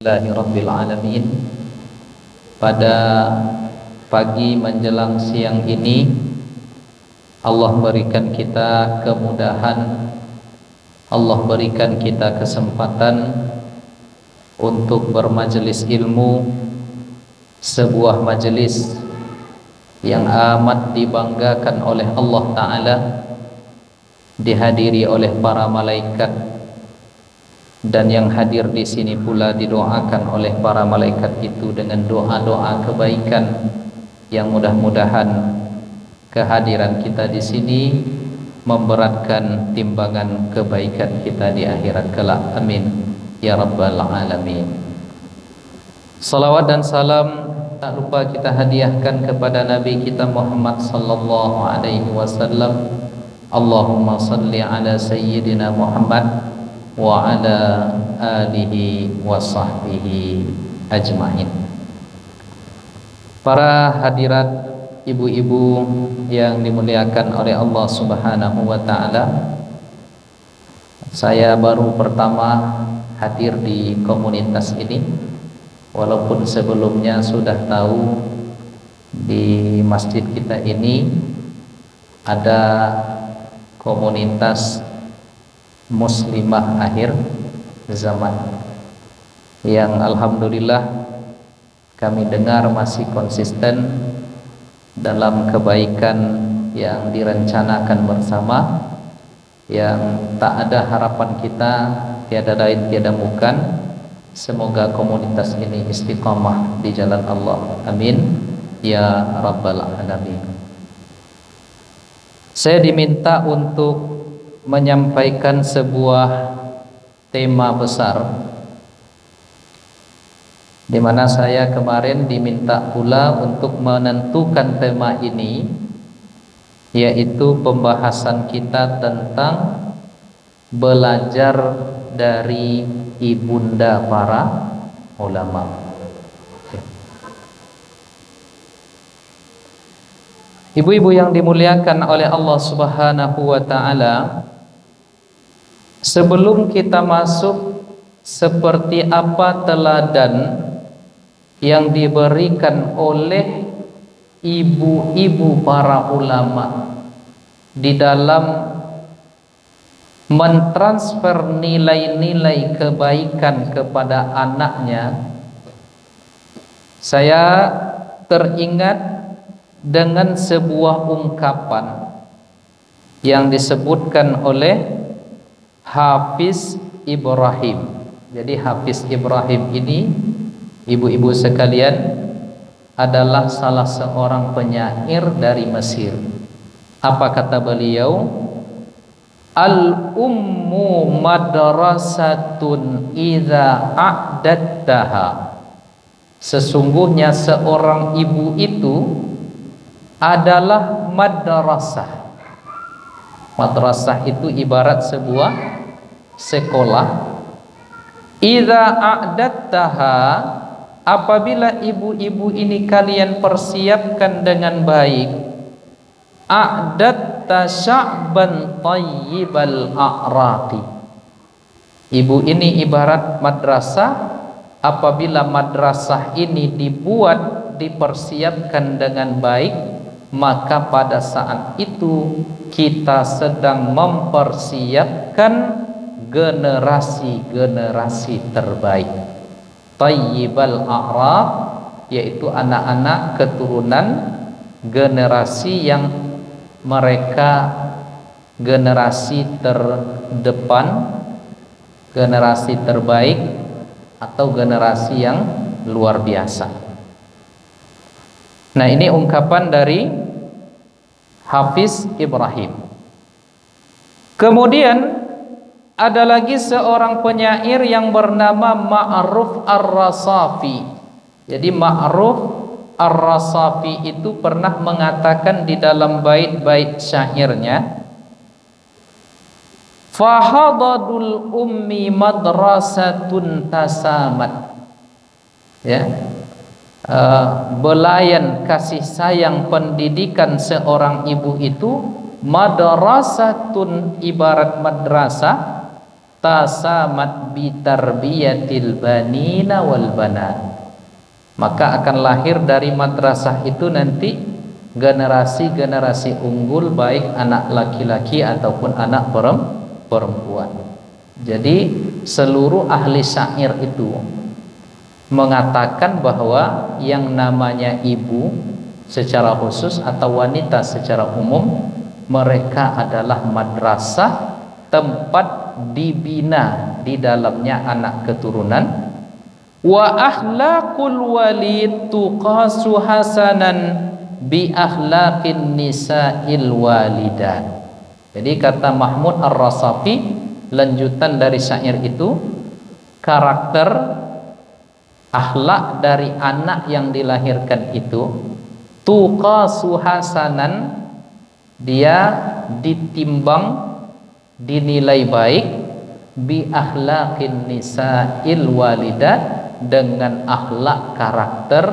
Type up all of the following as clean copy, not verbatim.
Rabbil alamin. Pada pagi menjelang siang ini Allah berikan kita kemudahan, Allah berikan kita kesempatan untuk bermajelis ilmu, sebuah majelis yang amat dibanggakan oleh Allah Ta'ala, dihadiri oleh para malaikat, dan yang hadir di sini pula didoakan oleh para malaikat itu dengan doa-doa kebaikan yang mudah-mudahan kehadiran kita di sini memberatkan timbangan kebaikan kita di akhirat kelak. Amin ya rabbal alamin. Salawat dan salam tak lupa kita hadiahkan kepada Nabi kita Muhammad sallallahu alaihi wasallam. Allahumma salli ala sayyidina Muhammad wa ala alihi wa sahbihi ajma'in. Para hadirat ibu-ibu yang dimuliakan oleh Allah Subhanahu wa ta'ala, saya baru pertama hadir di komunitas ini, walaupun sebelumnya sudah tahu di masjid kita ini ada komunitas muslimah akhir zaman yang alhamdulillah kami dengar masih konsisten dalam kebaikan yang direncanakan bersama, yang tak ada harapan kita tiada lain tiada bukan semoga komunitas ini istiqamah di jalan Allah. Amin ya rabbal alamin. Saya diminta untuk menyampaikan sebuah tema besar, di mana saya kemarin diminta pula untuk menentukan tema ini, yaitu pembahasan kita tentang belajar dari ibunda para ulama. Ibu-ibu yang dimuliakan oleh Allah Subhanahu wa ta'ala, sebelum kita masuk seperti apa teladan yang diberikan oleh ibu-ibu para ulama di dalam mentransfer nilai-nilai kebaikan kepada anaknya, saya teringat dengan sebuah ungkapan yang disebutkan oleh Hafiz Ibrahim. Jadi Hafiz Ibrahim ini, ibu-ibu sekalian, adalah salah seorang penyair dari Mesir. Apa kata beliau? Al-ummu madrasatun idza a'dattaha. Sesungguhnya seorang ibu itu adalah madrasah. Madrasah itu ibarat sebuah sekolah. Idza a'dattaha, apabila ibu-ibu ini kalian persiapkan dengan baik, a'datta sya'ban tayyibal a'raqi. Ibu ini ibarat madrasah. Apabila madrasah ini dibuat, dipersiapkan dengan baik, maka pada saat itu kita sedang mempersiapkan generasi-generasi terbaik. Tayyibal a'raq, yaitu anak-anak keturunan generasi yang mereka generasi terdepan, generasi terbaik, atau generasi yang luar biasa. Nah, ini ungkapan dari Hafiz Ibrahim. Kemudian ada lagi seorang penyair yang bernama Ma'ruf Ar-Rasafi. Jadi Ma'ruf Ar-Rasafi itu pernah mengatakan di dalam bait-bait syairnya, fahadadul ummi madrasatun tasamat. Ya, belayan kasih sayang pendidikan seorang ibu itu madrasatun, ibarat madrasah tasamat bitarbiyatil banina wal banat, maka akan lahir dari madrasah itu nanti generasi-generasi unggul, baik anak laki-laki ataupun anak perempuan. Jadi seluruh ahli syair itu mengatakan bahwa yang namanya ibu secara khusus atau wanita secara umum, mereka adalah madrasah, tempat dibina di dalamnya anak keturunan. Wa akhlaqul walid tuqasu hasanan bi akhlaqin nisa'il walidat. Jadi kata Mahmud Ar-Rasafi, lanjutan dari syair itu, karakter akhlak dari anak yang dilahirkan itu tuqasu hasanan, dia ditimbang, dinilai baik, bi akhlaqin nisa'il walidat, dengan akhlak karakter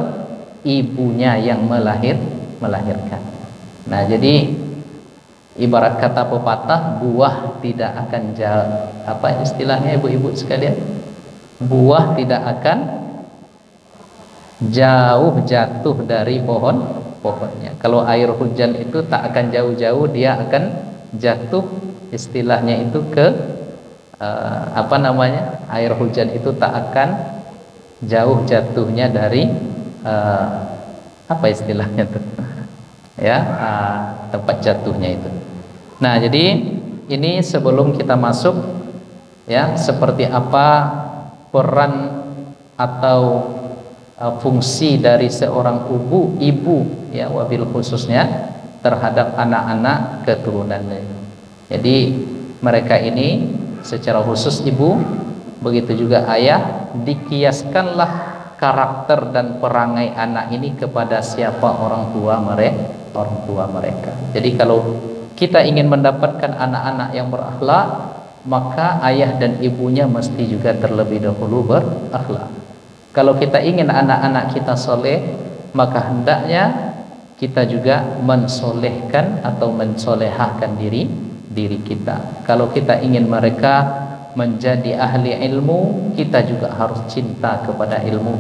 ibunya yang melahirkan. Nah, jadi ibarat kata pepatah, buah tidak akan apa istilahnya ibu-ibu sekalian? Buah tidak akan jauh jatuh dari pohonnya. Kalau air hujan itu tak akan jauh-jauh, dia akan jatuh, istilahnya itu ke air hujan itu tak akan jauh jatuhnya dari apa istilahnya tuh ya, tempat jatuhnya itu. Nah, jadi ini sebelum kita masuk ya, seperti apa peran atau fungsi dari seorang ibu ya, wabil khususnya terhadap anak-anak keturunannya. Jadi mereka ini secara khusus ibu, begitu juga ayah, dikiaskanlah karakter dan perangai anak ini kepada siapa orang tua mereka. Jadi kalau kita ingin mendapatkan anak-anak yang berakhlak, maka ayah dan ibunya mesti juga terlebih dahulu berakhlak. Kalau kita ingin anak-anak kita soleh, maka hendaknya kita juga mensolehkan atau mensolehahkan diri kita. Kalau kita ingin mereka menjadi ahli ilmu, kita juga harus cinta kepada ilmu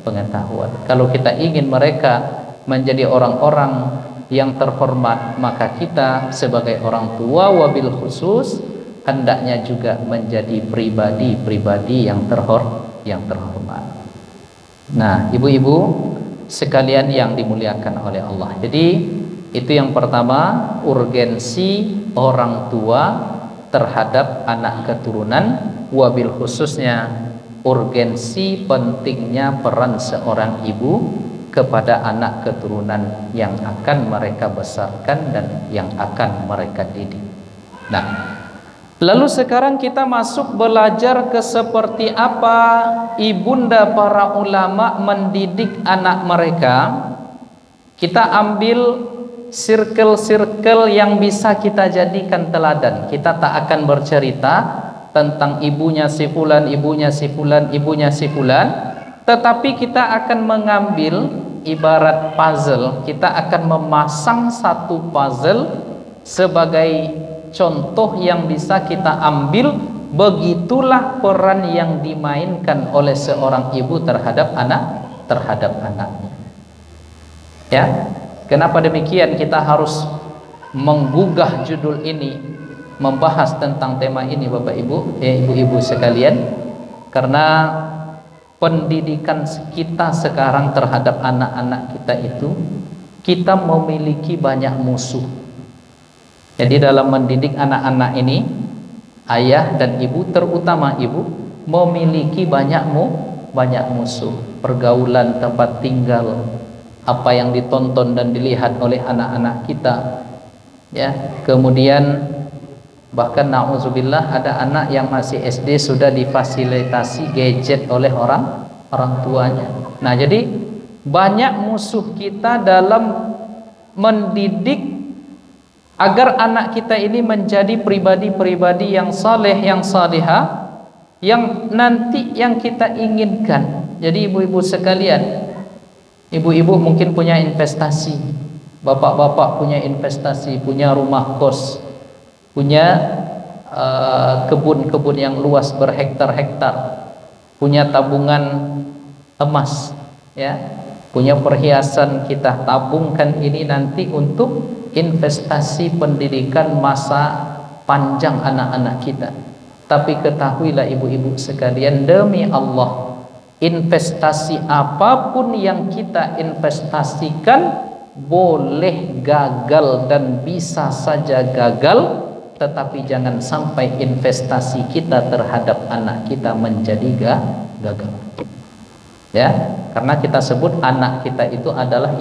pengetahuan. Kalau kita ingin mereka menjadi orang-orang yang terhormat, maka kita sebagai orang tua wabil khusus hendaknya juga menjadi pribadi-pribadi yang terhormat. Nah, ibu-ibu sekalian yang dimuliakan oleh Allah. Jadi itu yang pertama, urgensi orang tua terhadap anak keturunan, wabil khususnya urgensi pentingnya peran seorang ibu kepada anak keturunan yang akan mereka besarkan dan yang akan mereka didik. Nah, lalu sekarang kita masuk belajar ke seperti apa ibunda para ulama mendidik anak mereka. Kita ambil circle-circle yang bisa kita jadikan teladan. Kita tak akan bercerita tentang ibunya si fulan, ibunya si fulan, ibunya si fulan, tetapi kita akan mengambil ibarat puzzle. Kita akan memasang satu puzzle sebagai contoh yang bisa kita ambil. Begitulah peran yang dimainkan oleh seorang ibu terhadap anaknya. Ya. Kenapa demikian kita harus menggugah judul ini, membahas tentang tema ini Bapak Ibu, ya ibu-ibu sekalian? Karena pendidikan kita sekarang terhadap anak-anak kita itu, kita memiliki banyak musuh. Jadi dalam mendidik anak-anak ini, ayah dan ibu, terutama ibu, memiliki banyak musuh. Pergaulan, tempat tinggal, apa yang ditonton dan dilihat oleh anak-anak kita, ya. Kemudian bahkan na'udzubillah ada anak yang masih SD sudah difasilitasi gadget oleh orang tuanya. Nah, jadi banyak musuh kita dalam mendidik agar anak kita ini menjadi pribadi-pribadi yang saleh, yang salihah, yang nanti yang kita inginkan. Jadi ibu-ibu sekalian, ibu-ibu mungkin punya investasi, bapak-bapak punya investasi, punya rumah kos, punya kebun-kebun yang luas berhektar-hektar, punya tabungan emas, ya, punya perhiasan, kita tabungkan ini nanti untuk investasi pendidikan masa panjang anak-anak kita. Tapi ketahuilah ibu-ibu sekalian, demi Allah, investasi apapun yang kita investasikan boleh gagal dan bisa saja gagal, tetapi jangan sampai investasi kita terhadap anak kita menjadi gagal. Ya, karena kita sebut anak kita itu adalah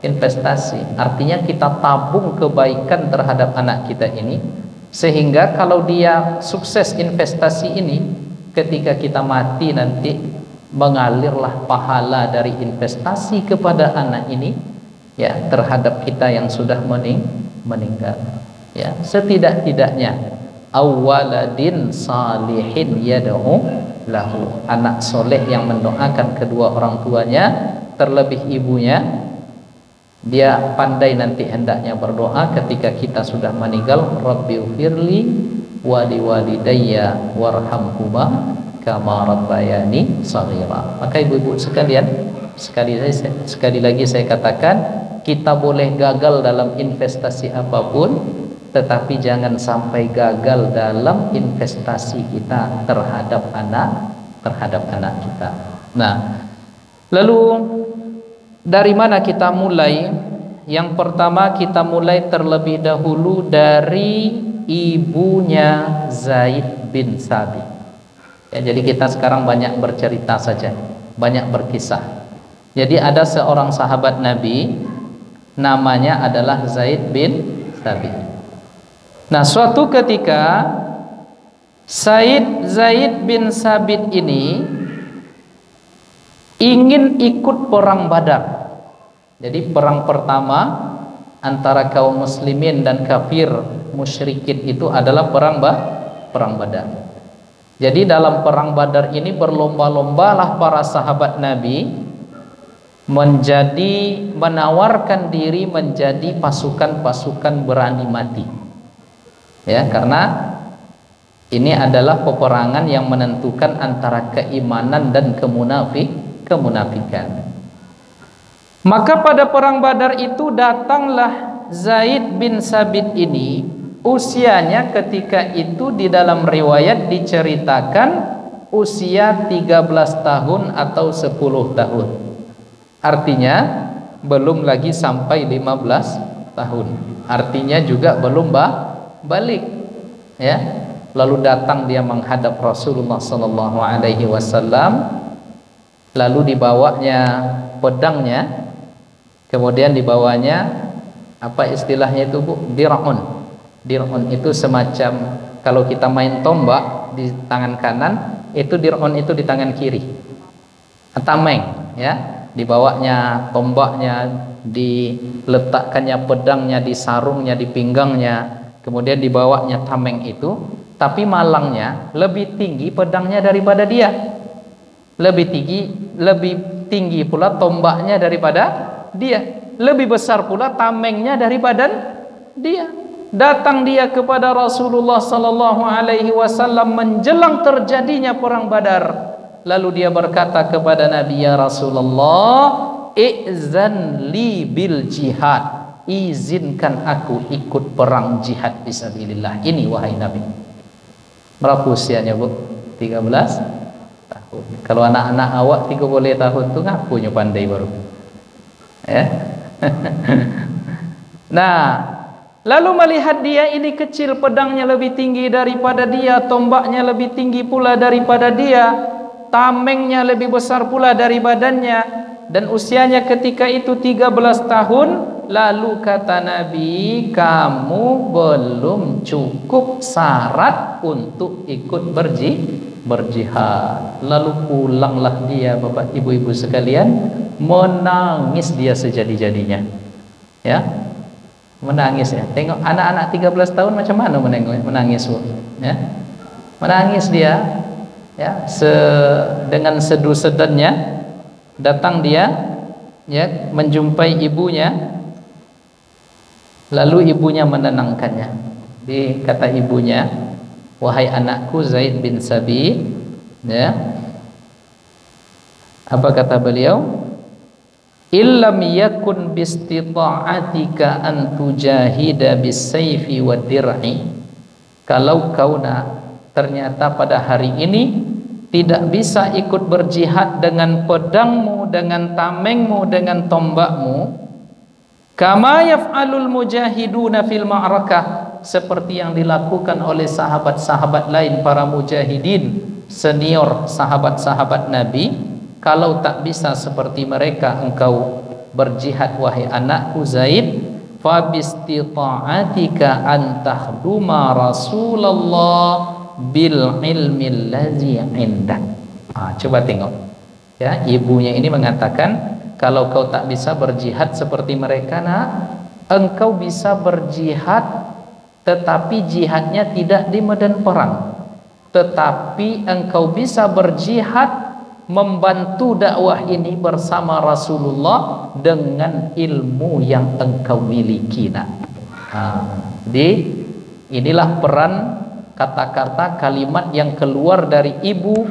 investasi. Artinya kita tabung kebaikan terhadap anak kita ini, sehingga kalau dia sukses investasi ini, ketika kita mati nanti mengalirlah pahala dari investasi kepada anak ini, ya, terhadap kita yang sudah meninggal. Ya, setidak-tidaknya awaladin salihin yad'u lahu, anak soleh yang mendoakan kedua orang tuanya, terlebih ibunya. Dia pandai nanti hendaknya berdoa ketika kita sudah meninggal, Rabbighfirli wa liwalidayya warhamhuma kama rabbayani shaghira. Maka ibu-ibu sekalian, sekali lagi saya katakan, kita boleh gagal dalam investasi apapun, tetapi jangan sampai gagal dalam investasi kita terhadap anak kita. Nah, lalu dari mana kita mulai? Yang pertama, kita mulai terlebih dahulu dari ibunya Zaid bin Sabit. Ya, jadi kita sekarang banyak bercerita saja, banyak berkisah. Jadi ada seorang sahabat Nabi, namanya adalah Zaid bin Sabit. Nah, suatu ketika Zaid bin Sabit ini ingin ikut perang Badar. Jadi perang pertama antara kaum muslimin dan kafir musyrikin itu adalah perang Badar. Jadi dalam perang Badar ini berlomba-lombalah para sahabat Nabi menawarkan diri menjadi pasukan-pasukan berani mati. Ya, karena ini adalah peperangan yang menentukan antara keimanan dan kemunafikan. Maka pada perang Badar itu datanglah Zaid bin Sabit ini. Usianya ketika itu di dalam riwayat diceritakan usia 13 tahun atau 10 tahun. Artinya belum lagi sampai 15 tahun. Artinya juga belum balik, ya. Lalu datang dia menghadap Rasulullah sallallahu alaihi wasallam, lalu dibawanya pedangnya, kemudian dibawanya apa istilahnya itu, Bu? Dir'un. Dir'un itu semacam kalau kita main tombak di tangan kanan, itu dir'un itu di tangan kiri. Tameng, ya. Dibawanya tombaknya, diletakkannya pedangnya di sarungnya, di pinggangnya, kemudian dibawanya tameng itu, tapi malangnya lebih tinggi pedangnya daripada dia. Lebih tinggi pula tombaknya daripada dia, lebih besar pula tamengnya daripada dia. Datang dia kepada Rasulullah sallallahu alaihi wasallam menjelang terjadinya perang Badar. Lalu dia berkata kepada Nabi, ya Rasulullah, izan li bil jihad, izinkan aku ikut perang jihad fisabilillah ini wahai Nabi. Berapa usianya, Bu? 13 tahun. Kalau anak-anak awak 30 tahun tuh ngakunya pandai baru. Ya. Nah, lalu melihat dia ini kecil, pedangnya lebih tinggi daripada dia, tombaknya lebih tinggi pula daripada dia, tamengnya lebih besar pula dari badannya, dan usianya ketika itu 13 tahun. Lalu kata Nabi, kamu belum cukup syarat untuk ikut berjihad. Lalu pulanglah dia, Bapak Ibu-ibu sekalian, menangis dia sejadi-jadinya. Ya, menangis ya. Tengok anak-anak 13 tahun macam mana menangis, Bu. Ya. Menangis dia, ya, dengan sedu-sedannya datang dia, ya, menjumpai ibunya. Lalu ibunya menenangkannya. Di kata ibunya, wahai anakku Zaid bin Sabit, ya. Apa kata beliau? Illam yakun bistita'atika an tujahida bisayfi wad dir'i. Kalau kau ternyata pada hari ini tidak bisa ikut berjihad dengan pedangmu, dengan tamengmu, dengan tombakmu, kama yaf'alul mujahiduna fil ma'rakah, seperti yang dilakukan oleh sahabat-sahabat lain, para mujahidin senior sahabat-sahabat Nabi. Kalau tak bisa seperti mereka engkau berjihad wahai anakku Zaid, fa bistita'atika an tahduma Rasulullah bil ilmi allazi indak. Coba tengok ya, ibunya ini mengatakan kalau kau tak bisa berjihad seperti mereka engkau bisa berjihad, tetapi jihadnya tidak di medan perang, tetapi engkau bisa berjihad membantu dakwah ini bersama Rasulullah dengan ilmu yang engkau miliki. Jadi inilah peran kata-kata kalimat yang keluar dari ibu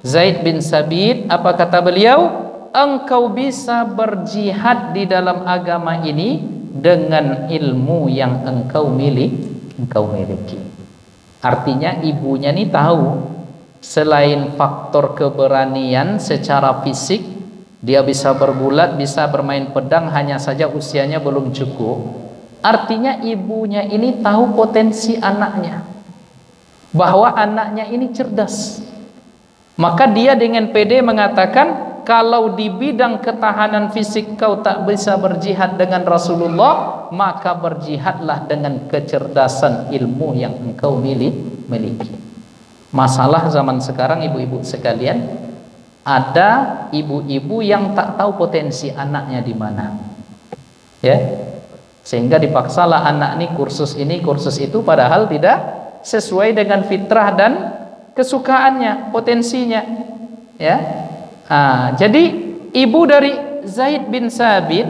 Zaid bin Sabit. Apa kata beliau? Engkau bisa berjihad di dalam agama ini dengan ilmu yang engkau miliki. Artinya ibunya ini tahu, selain faktor keberanian secara fisik, dia bisa bergulat, bisa bermain pedang, hanya saja usianya belum cukup. Artinya ibunya ini tahu potensi anaknya, bahwa anaknya ini cerdas. Maka dia dengan pede mengatakan, kalau di bidang ketahanan fisik kau tak bisa berjihad dengan Rasulullah, maka berjihadlah dengan kecerdasan ilmu yang engkau miliki. Masalah zaman sekarang ibu-ibu sekalian, ada ibu-ibu yang tak tahu potensi anaknya di mana, ya, sehingga dipaksalah anak ini kursus itu, padahal tidak sesuai dengan fitrah dan kesukaannya, potensinya, ya. Jadi ibu dari Zaid bin Sabit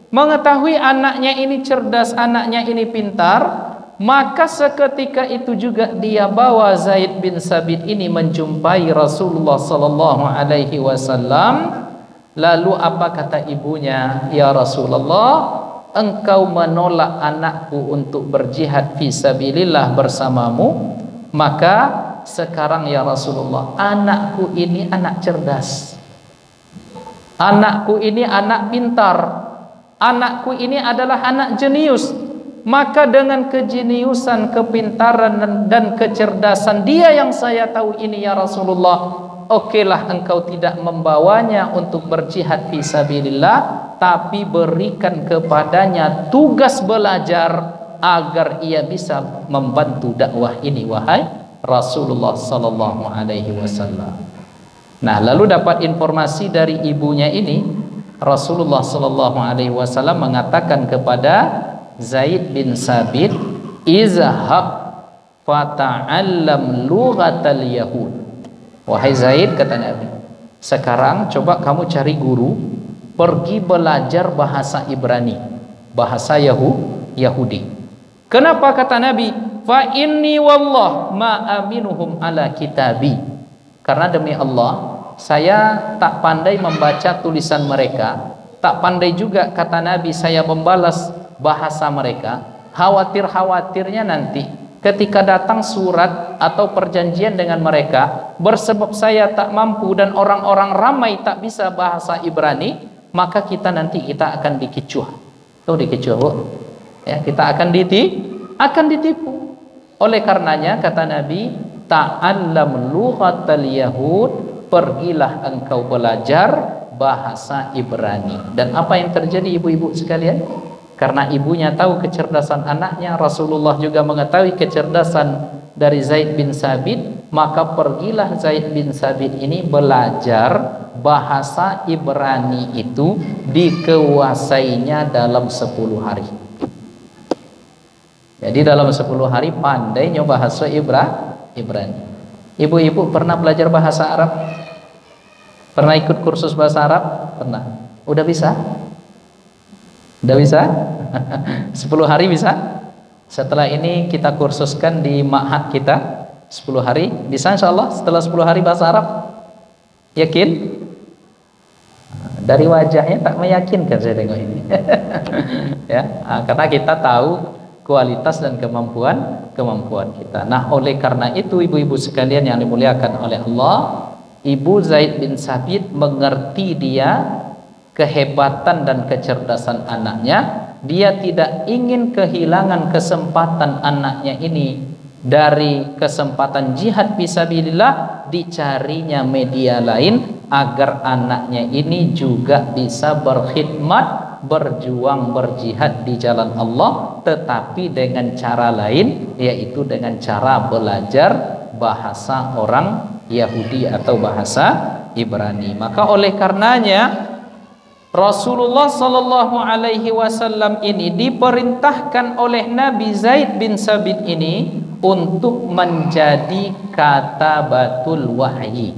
mengetahui anaknya ini cerdas, anaknya ini pintar. Maka seketika itu juga dia bawa Zaid bin Sabit ini menjumpai Rasulullah sallallahu alaihi wasallam. Lalu apa kata ibunya? Ya Rasulullah, engkau menolak anakku untuk berjihad fi sabilillah bersamamu, maka sekarang ya Rasulullah, anakku ini anak cerdas, anakku ini anak pintar, anakku ini adalah anak jenius. Maka dengan kejeniusan, kepintaran dan kecerdasan dia yang saya tahu ini ya Rasulullah, okelah engkau tidak membawanya untuk berjihad fi sabilillah, tapi berikan kepadanya tugas belajar agar ia bisa membantu dakwah ini wahai Rasulullah sallallahu alaihi wasallam. Nah, lalu dapat informasi dari ibunya ini, Rasulullah sallallahu alaihi wasallam mengatakan kepada Zaid bin Sabit, izhab fata'allam lughatal yahud. Wahai Zaid, kata Nabi, sekarang coba kamu cari guru, pergi belajar bahasa Ibrani, bahasa Yahudi. Kenapa kata Nabi? Fa inni wallah ma aminuhum ala kitabi. Karena demi Allah, saya tak pandai membaca tulisan mereka, tak pandai juga kata Nabi saya membalas bahasa mereka. Khawatir-khawatirnya nanti ketika datang surat atau perjanjian dengan mereka, bersebab saya tak mampu dan orang-orang ramai tak bisa bahasa Ibrani, maka kita akan dikicuh. Tahu dikicuh, Bu? Ya, kita akan ditipu. Oleh karenanya kata Nabi, ta'allam lughatal yahud, pergilah engkau belajar bahasa Ibrani. Dan apa yang terjadi ibu-ibu sekalian? Karena ibunya tahu kecerdasan anaknya, Rasulullah juga mengetahui kecerdasan dari Zaid bin Sabit, maka pergilah Zaid bin Sabit ini belajar bahasa Ibrani itu, dikuasainya dalam 10 hari. Jadi dalam 10 hari pandainya bahasa Ibrani. Ibu-ibu pernah belajar bahasa Arab? Pernah ikut kursus bahasa Arab? Pernah. Udah bisa? Udah bisa? 10 hari bisa? Setelah ini kita kursuskan di ma'had kita 10 hari. Bisa insyaallah setelah 10 hari bahasa Arab? Yakin? Dari wajahnya tak meyakinkan saya tengok ini. Ya, karena kita tahu kualitas dan kemampuan kita. Nah, oleh karena itu ibu-ibu sekalian yang dimuliakan oleh Allah, Ibu Zaid bin Sabit mengerti dia kehebatan dan kecerdasan anaknya. Dia tidak ingin kehilangan kesempatan anaknya ini dari kesempatan jihad fisabilillah, dicarinya media lain agar anaknya ini juga bisa berkhidmat, berjuang, berjihad di jalan Allah, tetapi dengan cara lain, yaitu dengan cara belajar bahasa orang Yahudi atau bahasa Ibrani. Maka oleh karenanya Rasulullah sallallahu alaihi wasallam ini diperintahkan oleh Nabi Zaid bin Sabit ini untuk menjadi katabatul wahyi.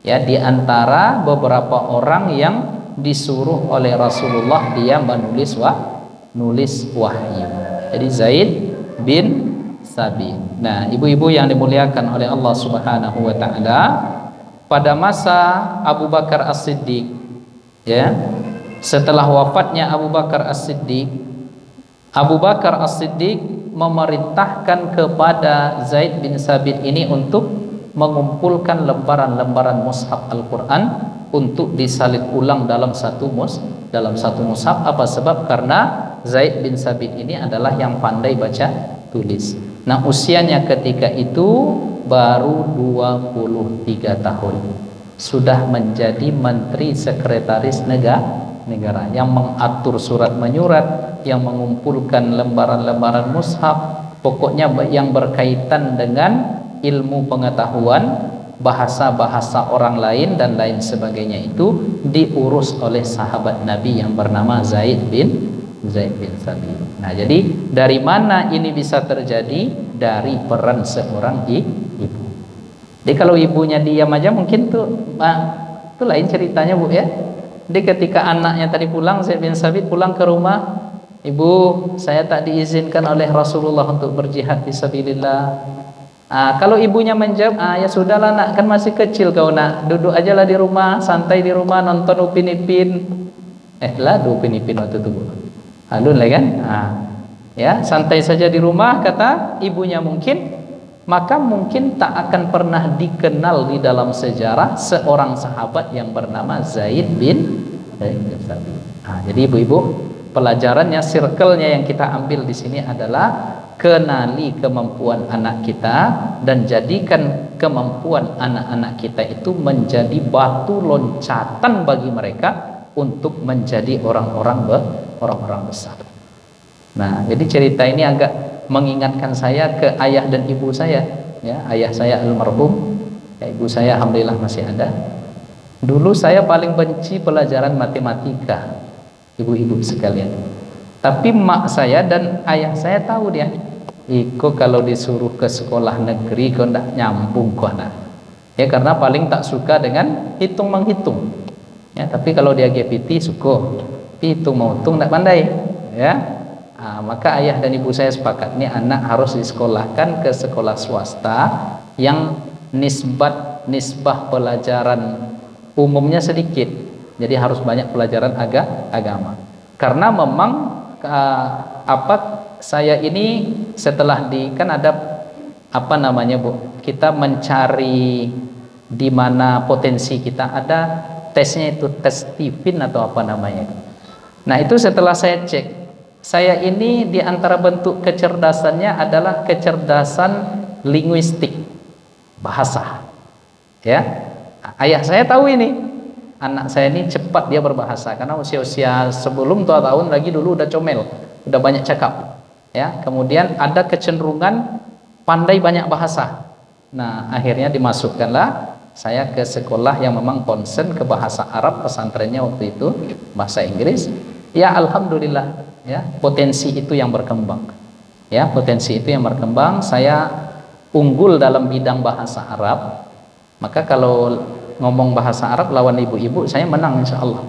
Ya, di antara beberapa orang yang disuruh oleh Rasulullah dia nulis wahyu. Jadi Zaid bin Sabit. Nah, ibu-ibu yang dimuliakan oleh Allah Subhanahu wa taala, pada masa Abu Bakar As-Siddiq, ya, setelah wafatnya Abu Bakar As-Siddiq, Abu Bakar As-Siddiq memerintahkan kepada Zaid bin Sabit ini untuk mengumpulkan lembaran-lembaran mushaf Al-Quran untuk disalin ulang dalam satu mushaf. Apa sebab? Karena Zaid bin Sabit ini adalah yang pandai baca tulis. Nah, usianya ketika itu baru 23 tahun, sudah menjadi menteri sekretaris negara yang mengatur surat menyurat, yang mengumpulkan lembaran-lembaran mushaf, pokoknya yang berkaitan dengan ilmu pengetahuan, bahasa-bahasa orang lain dan lain sebagainya itu diurus oleh sahabat Nabi yang bernama Zaid bin Sabit. Nah, jadi dari mana ini bisa terjadi? Dari peran seorang ibu. Jadi kalau ibunya diam aja mungkin itu lain ceritanya, Bu, ya. Jadi ketika anaknya tadi pulang, Zaid bin Sabit pulang ke rumah, "Ibu, saya tak diizinkan oleh Rasulullah untuk berjihad fisabilillah." Kalau ibunya menjawab, "Ya sudahlah nak, kan masih kecil kau nak, duduk aja lah di rumah, santai di rumah, nonton Upin Ipin." Upin Ipin waktu itu, Bu. Alun lah kan? Ya, santai saja di rumah, kata ibunya maka mungkin tak akan pernah dikenal di dalam sejarah seorang sahabat yang bernama Zaid bin Sabit. Jadi ibu-ibu, pelajarannya, circle-nya yang kita ambil di sini adalah kenali kemampuan anak kita dan jadikan kemampuan anak-anak kita itu menjadi batu loncatan bagi mereka untuk menjadi orang-orang besar. Nah, jadi cerita ini agak mengingatkan saya ke ayah dan ibu saya, ya. Ayah saya almarhum, ya, ibu saya alhamdulillah masih ada. Dulu saya paling benci pelajaran matematika, ibu-ibu sekalian. Tapi mak saya dan ayah saya tahu dia, "Iko kalau disuruh ke sekolah negeri kau ndak nyambung kau nak." Ya, karena paling tak suka dengan hitung-menghitung. Ya, tapi kalau dia GPT suka, hitung menghitung ndak pandai, ya. Maka ayah dan ibu saya sepakat, ini anak harus disekolahkan ke sekolah swasta yang nisbah pelajaran umumnya sedikit. Jadi harus banyak pelajaran agama. Karena memang saya ini setelah kan ada Bu, kita mencari di mana potensi kita, ada tesnya itu tes Stephen atau apa namanya. Nah, itu setelah saya cek, saya ini di antara bentuk kecerdasannya adalah kecerdasan linguistik, bahasa. Ya, ayah saya tahu ini, anak saya ini cepat dia berbahasa karena usia-usia sebelum 2 tahun lagi dulu udah comel, udah banyak cakap. Ya, kemudian ada kecenderungan pandai banyak bahasa. Nah, akhirnya dimasukkanlah saya ke sekolah yang memang konsen ke bahasa Arab, pesantrennya waktu itu bahasa Inggris. Ya, alhamdulillah. Ya, potensi itu yang berkembang. Ya, potensi itu yang berkembang. Saya unggul dalam bidang bahasa Arab. Maka kalau ngomong bahasa Arab lawan ibu-ibu, saya menang insya Allah.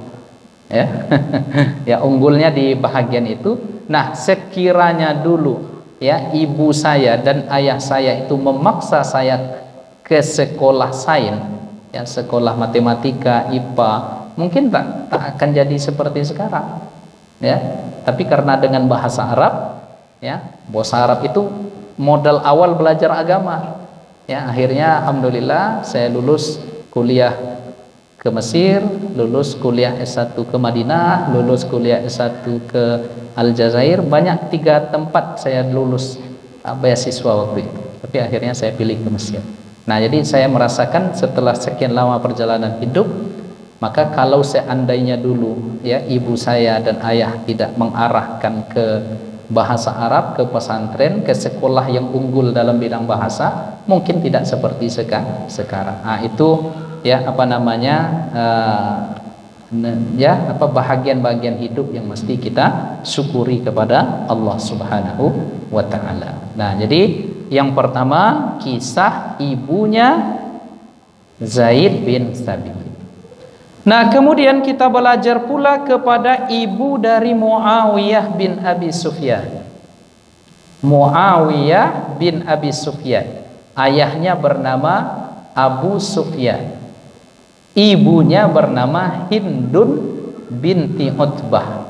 Ya, ya, unggulnya di bahagian itu. Nah, sekiranya dulu ya ibu saya dan ayah saya itu memaksa saya ke sekolah sains, ya sekolah matematika, IPA, mungkin tak akan jadi seperti sekarang, ya. Tapi karena dengan bahasa Arab, ya, bahasa Arab itu modal awal belajar agama, ya. Akhirnya alhamdulillah saya lulus kuliah ke Mesir, lulus kuliah S1 ke Madinah, lulus kuliah S1 ke Aljazair. Banyak 3 tempat saya lulus beasiswa waktu itu, tapi akhirnya saya pilih ke Mesir. Nah, jadi saya merasakan setelah sekian lama perjalanan hidup, maka kalau seandainya dulu, ya, ibu saya dan ayah tidak mengarahkan ke bahasa Arab, ke pesantren, ke sekolah yang unggul dalam bidang bahasa, mungkin tidak seperti sekarang. Nah, itu ya apa namanya, ya apa bahagian-bahagian hidup yang mesti kita syukuri kepada Allah Subhanahu wa taala. Nah, jadi yang pertama kisah ibunya Zaid bin Thabit. Nah, kemudian kita belajar pula kepada ibu dari Muawiyah bin Abi Sufyan. Muawiyah bin Abi Sufyan, ayahnya bernama Abu Sufyan, ibunya bernama Hindun binti Utbah.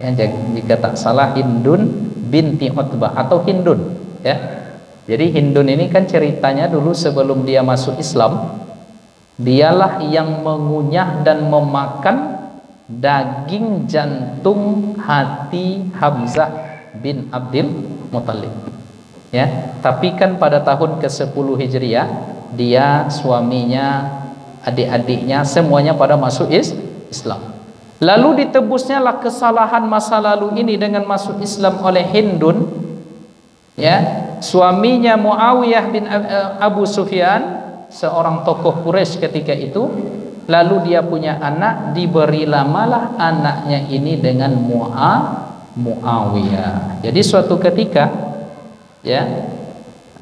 Ya, jika tak salah Hindun binti Utbah atau Hindun, ya. Jadi Hindun ini kan ceritanya dulu sebelum dia masuk Islam, dialah yang mengunyah dan memakan daging jantung hati Hamzah bin Abdul Muthalib. Ya, tapi kan pada tahun ke-10 Hijriah, dia, suaminya, adik-adiknya semuanya pada masuk Islam. Lalu ditebusnya lah kesalahan masa lalu ini dengan masuk Islam oleh Hindun, ya, suaminya Muawiyah bin Abu Sufyan, seorang tokoh Quraisy ketika itu. Lalu dia punya anak, diberi namalah anaknya ini dengan Muawiyah. Jadi suatu ketika, ya,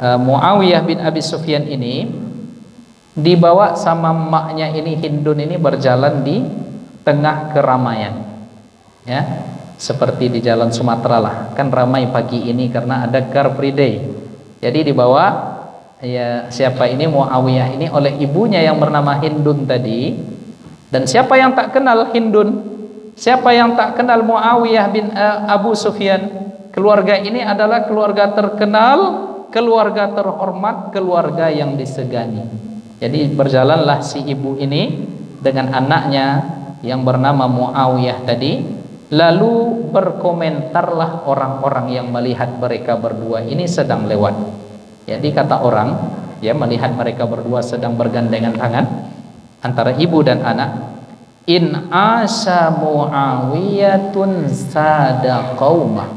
Muawiyah bin Abi Sufyan ini dibawa sama maknya ini, Hindun ini, berjalan di tengah keramaian, ya, seperti di jalan Sumatera lah, kan ramai pagi ini karena ada Car Free Day. Jadi dibawa, ya, siapa ini, Muawiyah ini, oleh ibunya yang bernama Hindun tadi. Dan siapa yang tak kenal Hindun? Siapa yang tak kenal Muawiyah bin Abu Sufyan? Keluarga ini adalah keluarga terkenal, keluarga terhormat, keluarga yang disegani. Jadi berjalanlah si ibu ini dengan anaknya yang bernama Muawiyah tadi. Lalu berkomentarlah orang-orang yang melihat mereka berdua ini sedang lewat. Jadi kata orang, ya, melihat mereka berdua sedang bergandengan tangan antara ibu dan anak, in asa Muawiyatun sada qaumah.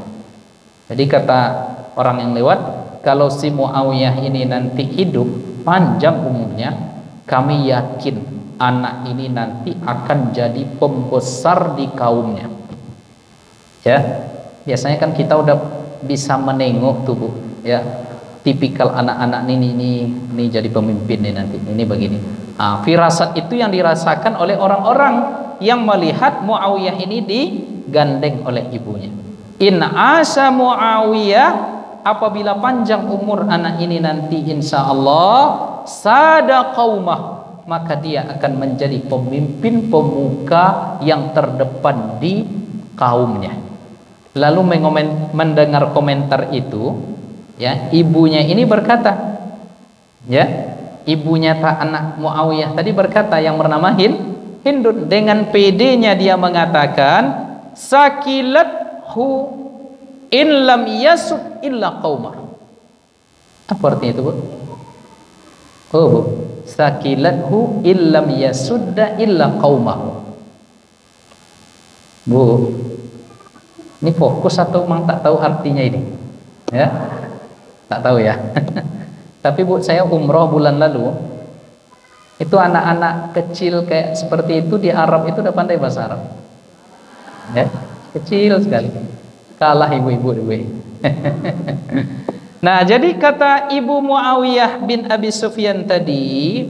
Jadi kata orang yang lewat, kalau si Muawiyah ini nanti hidup panjang umurnya, kami yakin anak ini nanti akan jadi pembesar di kaumnya. Ya, biasanya kan kita udah bisa menengok tuh, Bu, ya, tipikal anak-anak ini jadi pemimpin nih nanti, ini begini. Firasat itu yang dirasakan oleh orang-orang yang melihat Muawiyah ini digandeng oleh ibunya. In asa Muawiyah, apabila panjang umur anak ini nanti insya Allah sada qaumah, maka dia akan menjadi pemimpin pemuka yang terdepan di kaumnya. Lalu mendengar komentar itu, ya, ibunya ini berkata, ya, ibunya anak Muawiyah tadi berkata, yang bernama Hindun, dengan pedenya dia mengatakan, sakilathu in lam yasud illa qaumah. Apa artinya itu, Bu? Oh, Bu, sakilathu in lam yasudda illa qaumah. Bu, ini fokus atau memang tak tahu artinya ini? Ya, tak tahu ya. Tapi Bu, saya umroh bulan lalu, itu anak-anak kecil kayak seperti itu di Arab itu udah pandai bahasa Arab, ya, kecil sekali, kalah ibu-ibu. Nah, jadi kata ibu Muawiyah bin Abi Sufyan tadi,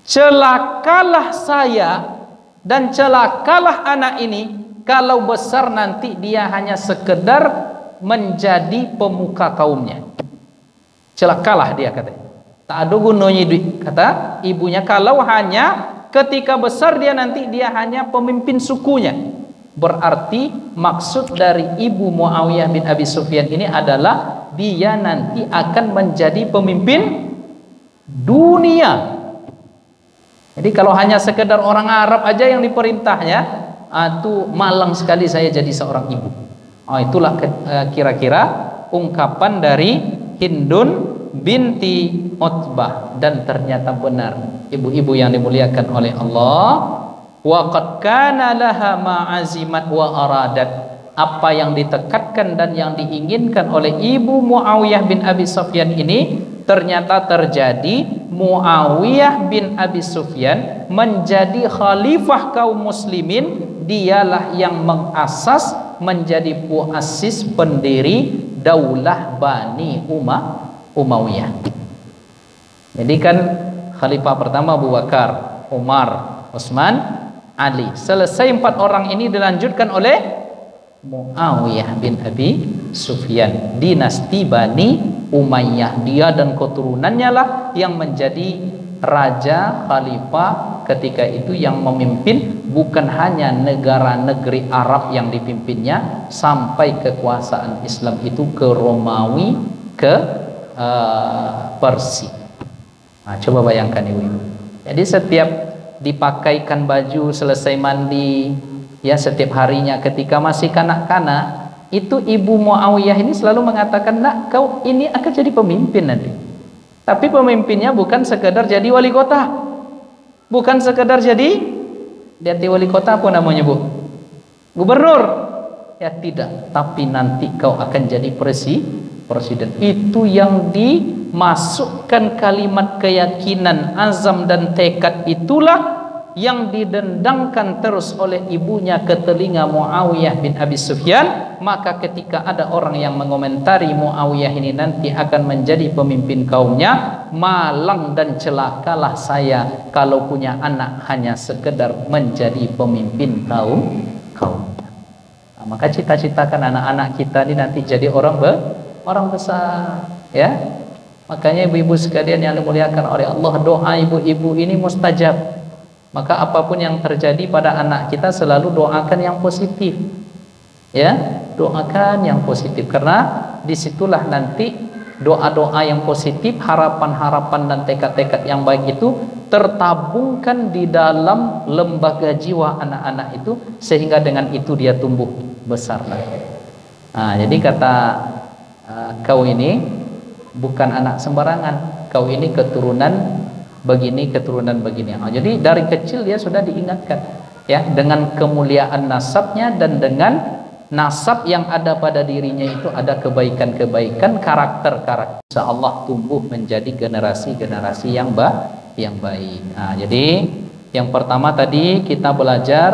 celakalah saya dan celakalah anak ini kalau besar nanti dia hanya sekedar menjadi pemuka kaumnya. Celakalah dia katanya. Tak ada gunanya kata ibunya kalau hanya ketika besar dia nanti dia hanya pemimpin sukunya. Berarti maksud dari ibu Muawiyah bin Abi Sufyan ini adalah dia nanti akan menjadi pemimpin dunia. Jadi kalau hanya sekedar orang Arab aja yang diperintahnya, itu malang sekali saya jadi seorang ibu. Itulah kira-kira ungkapan dari Hindun binti Utbah, dan ternyata benar ibu-ibu yang dimuliakan oleh Allah. Wa qad kana laha ma'azimat wa aradat, apa yang ditekatkan dan yang diinginkan oleh ibu Muawiyah bin Abi Sufyan ini ternyata terjadi. Muawiyah bin Abi Sufyan menjadi khalifah kaum muslimin, dialah yang mengasas, menjadi muassis, pendiri daulah Bani Umayyah. Jadi kan khalifah pertama Abu Bakar, Umar, Utsman, Ali. Selesai 4 orang ini dilanjutkan oleh Muawiyah bin Abi Sufyan, dinasti Bani Umayyah. Dia dan keturunannya lah yang menjadi raja khalifah ketika itu, yang memimpin bukan hanya negara-negeri Arab yang dipimpinnya, sampai kekuasaan Islam itu ke Romawi, ke Persia. Nah, coba bayangkan ibu-ibu. Jadi setiap dipakaikan baju selesai mandi, ya setiap harinya ketika masih kanak-kanak, itu ibu Muawiyah ini selalu mengatakan, nak, kau ini akan jadi pemimpin nanti. Tapi pemimpinnya bukan sekedar jadi wali kota, bukan sekedar jadi wali kota, apa namanya bu? Gubernur. Ya tidak, tapi nanti kau akan jadi presiden. Itu yang dimasukkan kalimat keyakinan, azam dan tekad, itulah yang didendangkan terus oleh ibunya ke telinga Muawiyah bin Abi Sufyan. Maka ketika ada orang yang mengomentari Muawiyah ini nanti akan menjadi pemimpin kaumnya, malang dan celakalah saya kalau punya anak hanya sekedar menjadi pemimpin kaumnya. Nah, maka cita-citakan anak-anak kita ini nanti jadi orang besar, ya. Makanya ibu-ibu sekalian yang dimuliakan oleh Allah, doa ibu-ibu ini mustajab. Maka apapun yang terjadi pada anak kita selalu doakan yang positif, ya, doakan yang positif, karena disitulah nanti doa-doa yang positif, harapan-harapan dan tekad-tekad yang baik itu tertabungkan di dalam lembaga jiwa anak-anak itu, sehingga dengan itu dia tumbuh besar lagi. Nah, jadi kata kau ini bukan anak sembarangan, kau ini keturunan begini, keturunan begini. Jadi dari kecil dia sudah diingatkan, ya, dengan kemuliaan nasabnya, dan dengan nasab yang ada pada dirinya itu ada kebaikan-kebaikan, karakter-karakter. Insyaallah tumbuh menjadi generasi-generasi yang baik. Nah, jadi yang pertama tadi kita belajar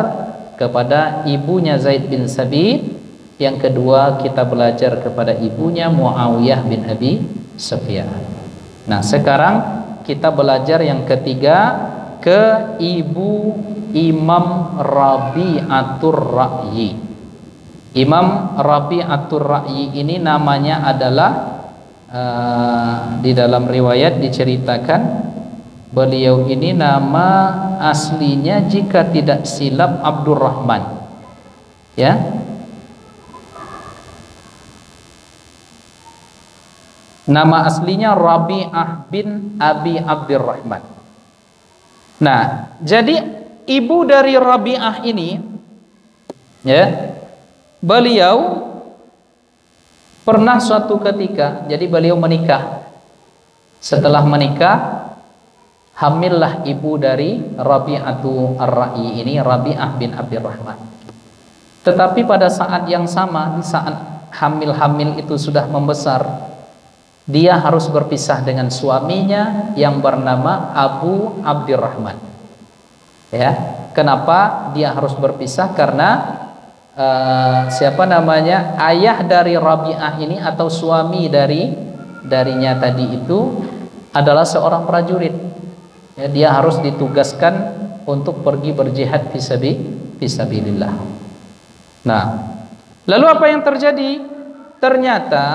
kepada ibunya Zaid bin Sabit, yang kedua kita belajar kepada ibunya Muawiyah bin Abi Sufyan. Nah, sekarang kita belajar yang ketiga ke ibu Imam Rabi'atur Ra'yi. Imam Rabi'atur Ra'yi ini namanya adalah di dalam riwayat diceritakan beliau ini nama aslinya jika tidak silap Abdurrahman, ya. Nama aslinya Rabi'ah bin Abi Abdurrahman. Nah, jadi ibu dari Rabi'ah ini, ya, beliau pernah suatu ketika, jadi beliau menikah. Setelah menikah, hamillah ibu dari Rabi'atu Ar-Ra'yi ini, Rabi'ah bin Abdurrahman. Tetapi pada saat yang sama, di saat hamil-hamil itu sudah membesar, dia harus berpisah dengan suaminya yang bernama Abu Abdurrahman. Ya, kenapa dia harus berpisah? Karena ayah dari Rabi'ah ini atau suami darinya tadi itu adalah seorang prajurit. Ya, dia harus ditugaskan untuk pergi berjihad fisabilillah. Nah, lalu apa yang terjadi? ternyata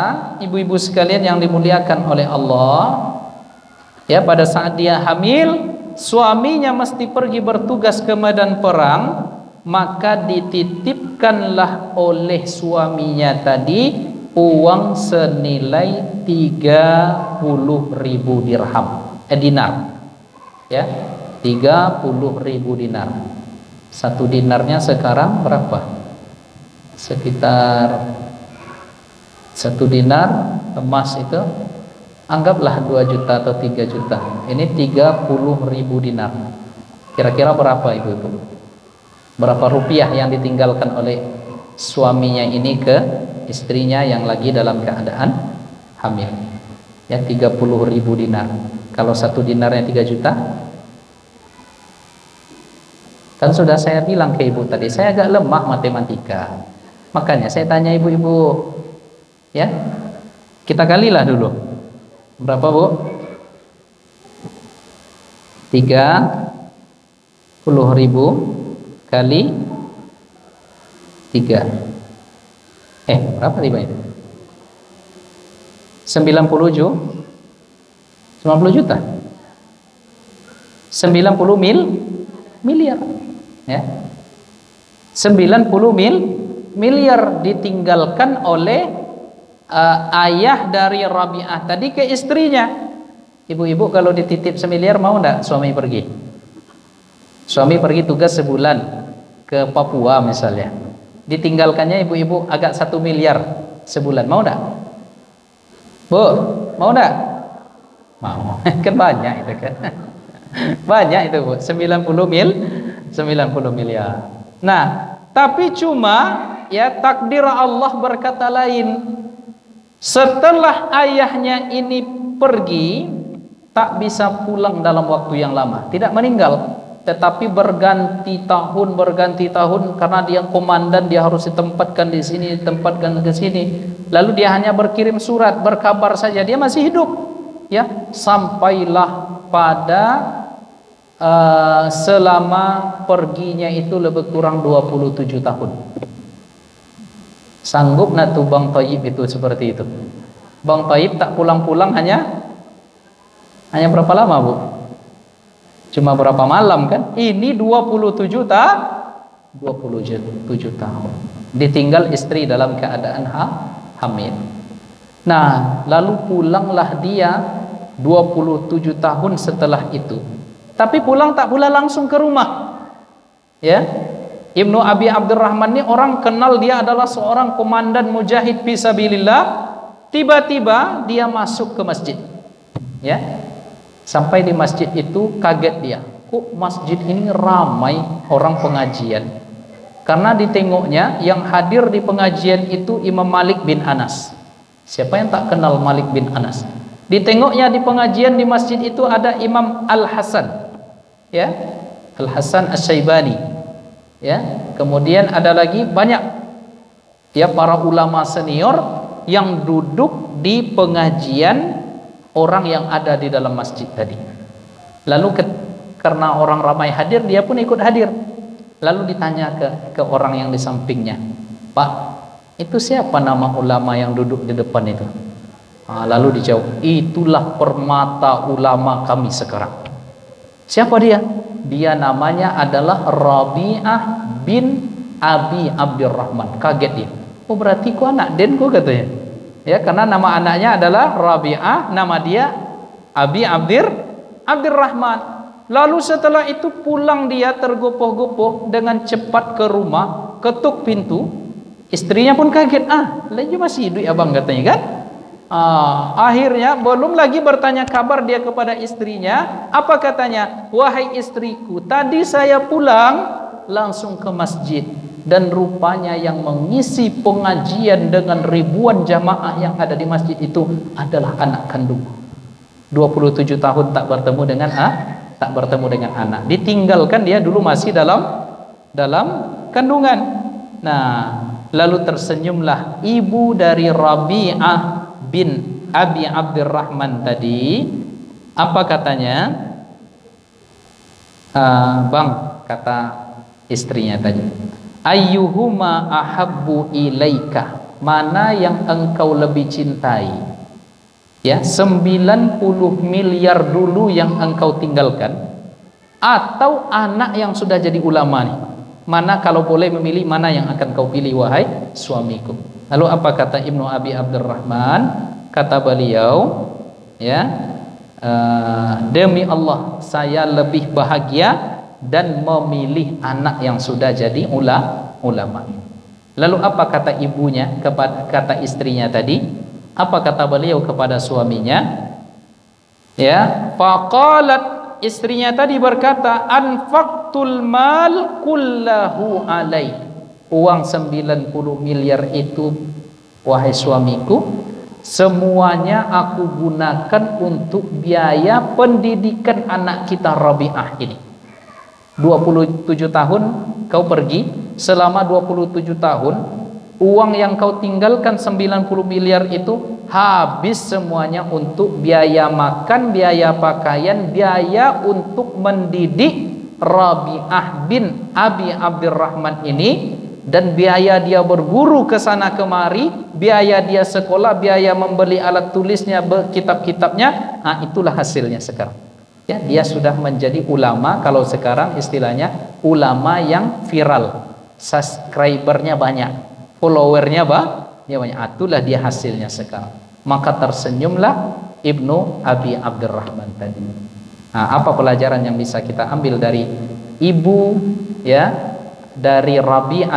ibu-ibu sekalian yang dimuliakan oleh Allah, ya, pada saat dia hamil, suaminya mesti pergi bertugas ke medan perang, maka dititipkanlah oleh suaminya tadi uang senilai 30.000 dirham, dinar, ya, 30.000 dinar. Satu dinarnya sekarang berapa? Sekitar satu dinar emas itu anggaplah 2 juta atau 3 juta. Ini 30.000 dinar. Kira-kira berapa ibu-ibu? Berapa rupiah yang ditinggalkan oleh suaminya ini ke istrinya yang lagi dalam keadaan hamil? Ya, 30.000 dinar. Kalau satu dinarnya 3 juta, kan sudah saya bilang ke ibu tadi, saya agak lemah matematika. Makanya saya tanya ibu-ibu, ya, kita kalilah dulu. Berapa, Bu? 30.000 kali 3. Berapa riba itu? 90 juta. 90 miliar. Ya. 90 miliar ditinggalkan oleh ayah dari Rabi'ah tadi ke istrinya. Ibu-ibu kalau dititip semiliar mau enggak suami pergi? Suami pergi tugas sebulan ke Papua misalnya. Ditinggalkannya ibu-ibu agak 1 miliar sebulan, mau enggak? Bu, mau enggak? Mau. Kan banyak itu kan. Banyak itu, Bu. 90 miliar. Nah, tapi cuma ya takdir Allah berkata lain. Setelah ayahnya ini pergi, tak bisa pulang dalam waktu yang lama. Tidak meninggal, tetapi berganti tahun karena dia komandan, dia harus ditempatkan di sini, ditempatkan ke sini. Lalu dia hanya berkirim surat, berkabar saja, dia masih hidup. Ya, sampailah pada selama perginya itu lebih kurang 27 tahun. Sanggup nak tuh Bang Thayyib itu seperti itu? Bang Thayyib tak pulang-pulang hanya berapa lama, Bu? Cuma berapa malam kan? Ini 27 tahun. Ditinggal istri dalam keadaan hamil. Nah, lalu pulanglah dia 27 tahun setelah itu. Tapi pulang tak pula langsung ke rumah. Ya. Ibnu Abi Abdurrahman ini orang kenal dia adalah seorang komandan mujahid fisabilillah. Tiba-tiba dia masuk ke masjid. Ya. Sampai di masjid itu kaget dia. Kok masjid ini ramai orang pengajian? Karena ditengoknya yang hadir di pengajian itu Imam Malik bin Anas. Siapa yang tak kenal Malik bin Anas? Ditengoknya di pengajian di masjid itu ada Imam Al-Hasan. Ya, Al-Hasan Asy-Syaibani. Ya, kemudian ada lagi banyak ya para ulama senior yang duduk di pengajian orang yang ada di dalam masjid tadi. Lalu karena orang ramai hadir, dia pun ikut hadir. Lalu ditanya ke orang yang di sampingnya, "Pak, itu siapa nama ulama yang duduk di depan itu?" Lalu dijawab, "Itulah permata ulama kami sekarang." Siapa dia? Dia namanya adalah Rabi'ah bin Abi Abdurrahman. Kaget dia. Oh, berarti ku anak Den ku, katanya. Ya, karena nama anaknya adalah Rabi'ah, nama dia Abi Abdurrahman. Lalu setelah itu pulang dia tergopoh-gopoh dengan cepat ke rumah, ketuk pintu. Istrinya pun kaget. Lagi masih hidup abang, katanya kan? Akhirnya belum lagi bertanya kabar dia kepada istrinya. Apa katanya? "Wahai istriku, tadi saya pulang langsung ke masjid dan rupanya yang mengisi pengajian dengan ribuan jamaah yang ada di masjid itu adalah anak kandung. 27 tahun tak bertemu dengan anak. Ditinggalkan dia dulu masih dalam kandungan. Nah, lalu tersenyumlah ibu dari Rabi'ah bin Abi Abdurrahman tadi. Apa katanya? Bang, kata istrinya tadi, "Ayyuhuma ahabbu ilaika?" mana yang engkau lebih cintai? Ya, 90 miliar dulu yang engkau tinggalkan, atau anak yang sudah jadi ulama nih? Mana kalau boleh memilih, mana yang akan kau pilih wahai suamiku? Lalu apa kata Ibnu Abi Abdurrahman? Kata beliau, ya, demi Allah saya lebih bahagia dan memilih anak yang sudah jadi ulama. Lalu apa kata ibunya kepada kata istrinya tadi? Apa kata beliau kepada suaminya? Ya, faqalat, istrinya tadi berkata, anfaqtul mal kullahu alaik. Uang 90 miliar itu wahai suamiku, semuanya aku gunakan untuk biaya pendidikan anak kita Rabi'ah ini. 27 tahun kau pergi, selama 27 tahun uang yang kau tinggalkan 90 miliar itu habis semuanya untuk biaya makan, biaya pakaian, biaya untuk mendidik Rabi'ah bin Abi Abdurrahman ini, dan biaya dia berguru ke sana kemari, biaya dia sekolah, biaya membeli alat tulisnya, kitab-kitabnya. Nah, itulah hasilnya sekarang. Ya, dia sudah menjadi ulama, kalau sekarang istilahnya ulama yang viral, subscribernya banyak, followernya banyak. Itulah dia hasilnya sekarang. Maka tersenyumlah Ibnu Abi Abdurrahman tadi. Nah, apa pelajaran yang bisa kita ambil dari ibu, ya, dari Rabi'ah